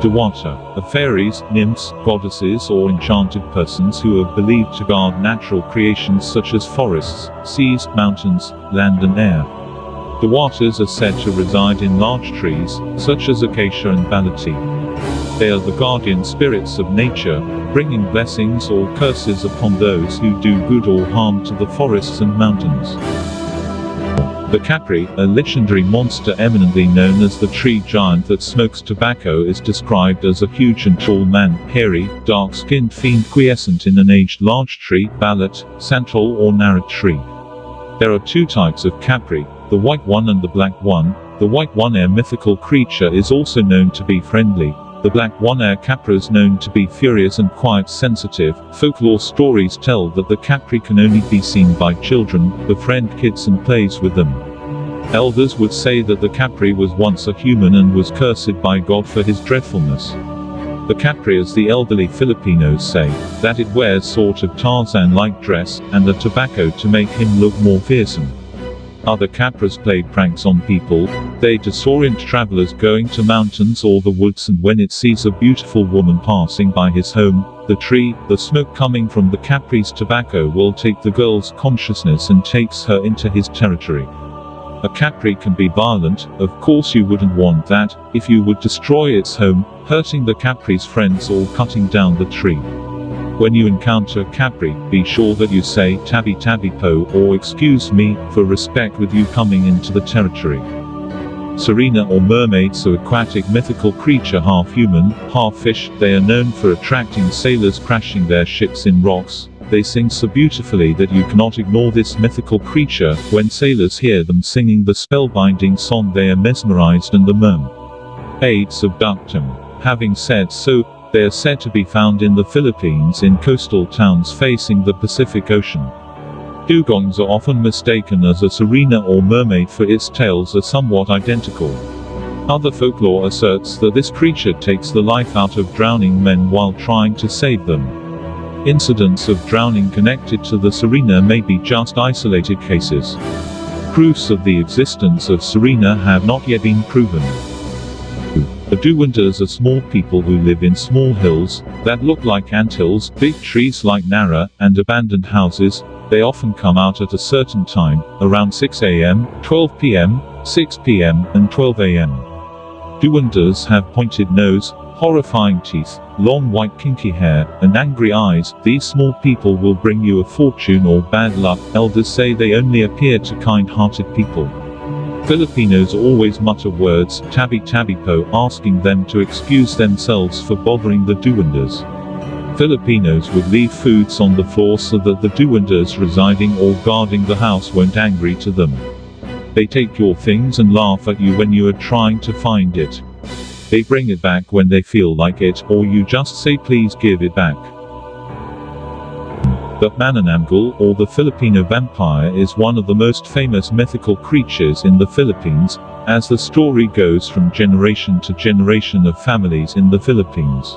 Dewata are fairies, nymphs, goddesses or enchanted persons who are believed to guard natural creations such as forests, seas, mountains, land and air. Dewatas are said to reside in large trees, such as acacia and balati. They are the guardian spirits of nature, bringing blessings or curses upon those who do good or harm to the forests and mountains. The Capre, a legendary monster eminently known as the tree giant that smokes tobacco, is described as a huge and tall man, hairy, dark-skinned fiend quiescent in an aged large tree, ballat, santal or narid tree. There are two types of Capre, the white one and the black one. The white one, a mythical creature, is also known to be friendly. The black one, a Capre, is known to be furious and quite sensitive. Folklore stories tell that the Capre can only be seen by children, befriend kids and plays with them. Elders would say that the Capre was once a human and was cursed by God for his dreadfulness. The Capre, as the elderly Filipinos say, that it wears sort of Tarzan-like dress, and a tobacco to make him look more fearsome. Other Capres played pranks on people. They disorient travelers going to mountains or the woods, and when it sees a beautiful woman passing by his home, the tree, the smoke coming from the Capre's tobacco will take the girl's consciousness and takes her into his territory. A Capre can be violent. Of course you wouldn't want that, if you would destroy its home, hurting the Capre's friends or cutting down the tree. When you encounter a Capre, be sure that you say tabi tabi po or excuse me, for respect with you coming into the territory. Sirena or mermaids are aquatic mythical creature, half human, half fish. They are known for attracting sailors crashing their ships in rocks. They sing so beautifully that you cannot ignore this mythical creature. When sailors hear them singing the spellbinding song, they are mesmerized and the mermaids abduct them. Having said so, they are said to be found in the Philippines in coastal towns facing the Pacific Ocean. Dugongs are often mistaken as a sirena or mermaid, for its tails are somewhat identical. Other folklore asserts that this creature takes the life out of drowning men while trying to save them. Incidents of drowning connected to the sirena may be just isolated cases. Proofs of the existence of sirena have not yet been proven. The Dwendes are small people who live in small hills that look like anthills, big trees like nara, and abandoned houses. They often come out at a certain time, around 6 a.m., 12 p.m., 6 p.m., and 12 a.m. Dwendes have pointed nose, horrifying teeth, long white kinky hair, and angry eyes. These small people will bring you a fortune or bad luck. Elders say they only appear to kind-hearted people. Filipinos always mutter words, tabi tabi po, asking them to excuse themselves for bothering the Dwendes. Filipinos would leave foods on the floor so that the Dwendes residing or guarding the house won't angry to them. They take your things and laugh at you when you are trying to find it. They bring it back when they feel like it, or you just say please give it back. The Manananggal, or the Filipino vampire, is one of the most famous mythical creatures in the Philippines, as the story goes from generation to generation of families in the Philippines.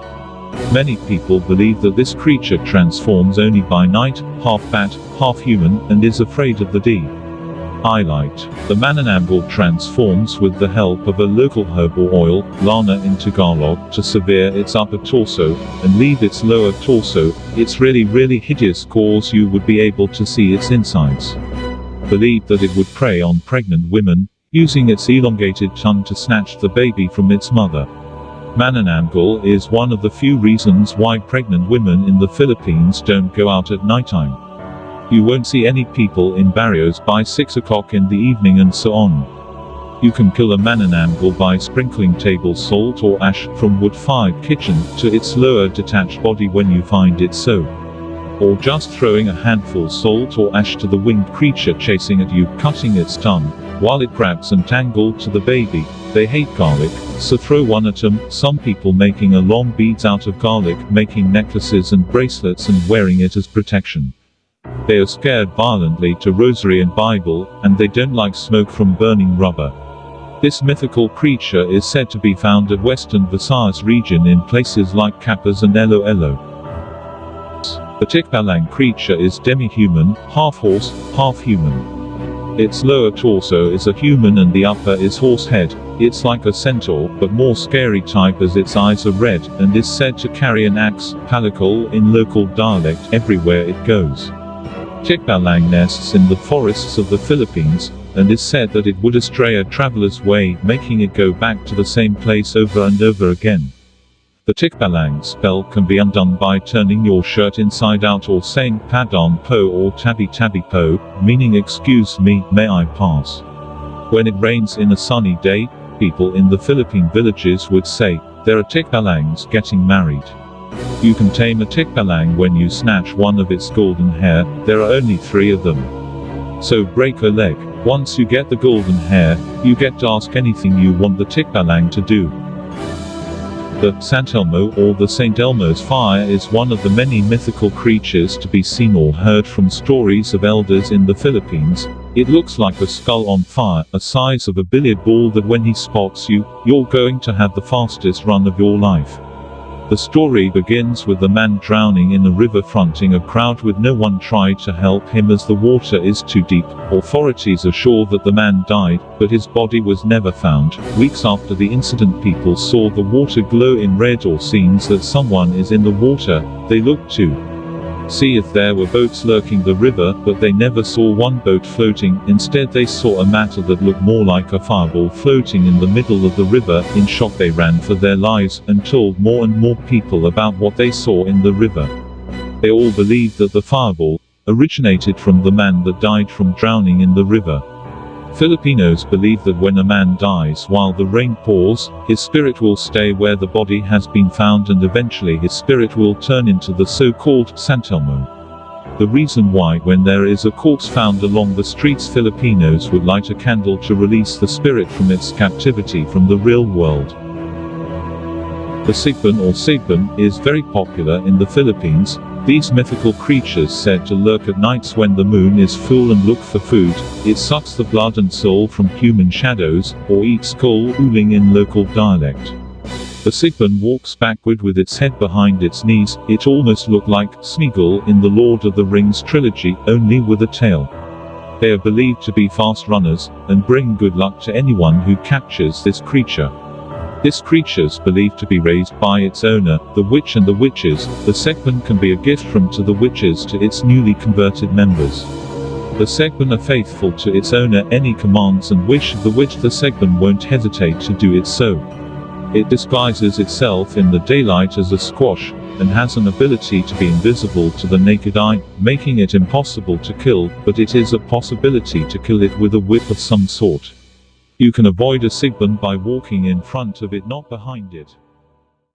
Many people believe that this creature transforms only by night, half bat, half human, and is afraid of the daylight. The Manananggal transforms with the help of a local herbal oil, lana in Tagalog, to sever its upper torso, and leave its lower torso. It's really hideous, cause you would be able to see its insides. Believed that it would prey on pregnant women, using its elongated tongue to snatch the baby from its mother. Manananggal is one of the few reasons why pregnant women in the Philippines don't go out at nighttime. You won't see any people in barrios by 6 o'clock in the evening and so on. You can kill a Manananggal by sprinkling table salt or ash from wood-fired kitchen to its lower detached body when you find it so. Or just throwing a handful salt or ash to the winged creature chasing at you, cutting its tongue, while it grabs and tangled to the baby. They hate garlic, so throw one at them. Some people making a long beads out of garlic, making necklaces and bracelets and wearing it as protection. They are scared violently to rosary and Bible, and they don't like smoke from burning rubber. This mythical creature is said to be found at Western Visayas region in places like Capas and Iloilo. The Tikbalang creature is demi-human, half horse, half human. Its lower torso is a human and the upper is horse head. It's like a centaur, but more scary type as its eyes are red, and is said to carry an axe, palikal in local dialect, everywhere it goes. Tikbalang nests in the forests of the Philippines, and is said that it would astray a traveler's way, making it go back to the same place over and over again. The Tikbalang spell can be undone by turning your shirt inside out or saying Padon po or Tabi Tabi po, meaning excuse me, may I pass. When it rains in a sunny day, people in the Philippine villages would say, there are Tikbalangs getting married. You can tame a Tikbalang when you snatch one of its golden hair, there are only 3 of them. So break a leg. Once you get the golden hair, you get to ask anything you want the Tikbalang to do. The Santelmo or the St. Elmo's fire is one of the many mythical creatures to be seen or heard from stories of elders in the Philippines. It looks like a skull on fire, a size of a billiard ball that when he spots you, you're going to have the fastest run of your life. The story begins with the man drowning in a river fronting a crowd with no one tried to help him as the water is too deep. Authorities are sure that the man died, but his body was never found. Weeks after the incident, people saw the water glow in red or scenes that someone is in the water. They looked to see if there were boats lurking the river, but they never saw one boat floating. Instead they saw a matter that looked more like a fireball floating in the middle of the river. In shock they ran for their lives, and told more and more people about what they saw in the river. They all believed that the fireball originated from the man that died from drowning in the river. Filipinos believe that when a man dies while the rain pours, his spirit will stay where the body has been found, and eventually his spirit will turn into the so-called Santelmo. The reason why, when there is a corpse found along the streets, Filipinos would light a candle to release the spirit from its captivity from the real world. The Sigbin or Sigbin is very popular in the Philippines. These mythical creatures said to lurk at nights when the moon is full and look for food. It sucks the blood and soul from human shadows, or eats coal ooling in local dialect. The Sigbin walks backward with its head behind its knees. It almost looked like Smeagol in the Lord of the Rings trilogy, only with a tail. They are believed to be fast runners, and bring good luck to anyone who captures this creature. This creature's believed to be raised by its owner, the witch and the witches. The Sigbin can be a gift from to the witches to its newly converted members. The Sigbin are faithful to its owner. Any commands and wish of the witch, the Sigbin won't hesitate to do it so. It disguises itself in the daylight as a squash, and has an ability to be invisible to the naked eye, making it impossible to kill, but it is a possibility to kill it with a whip of some sort. You can avoid a Sigbin by walking in front of it, not behind it.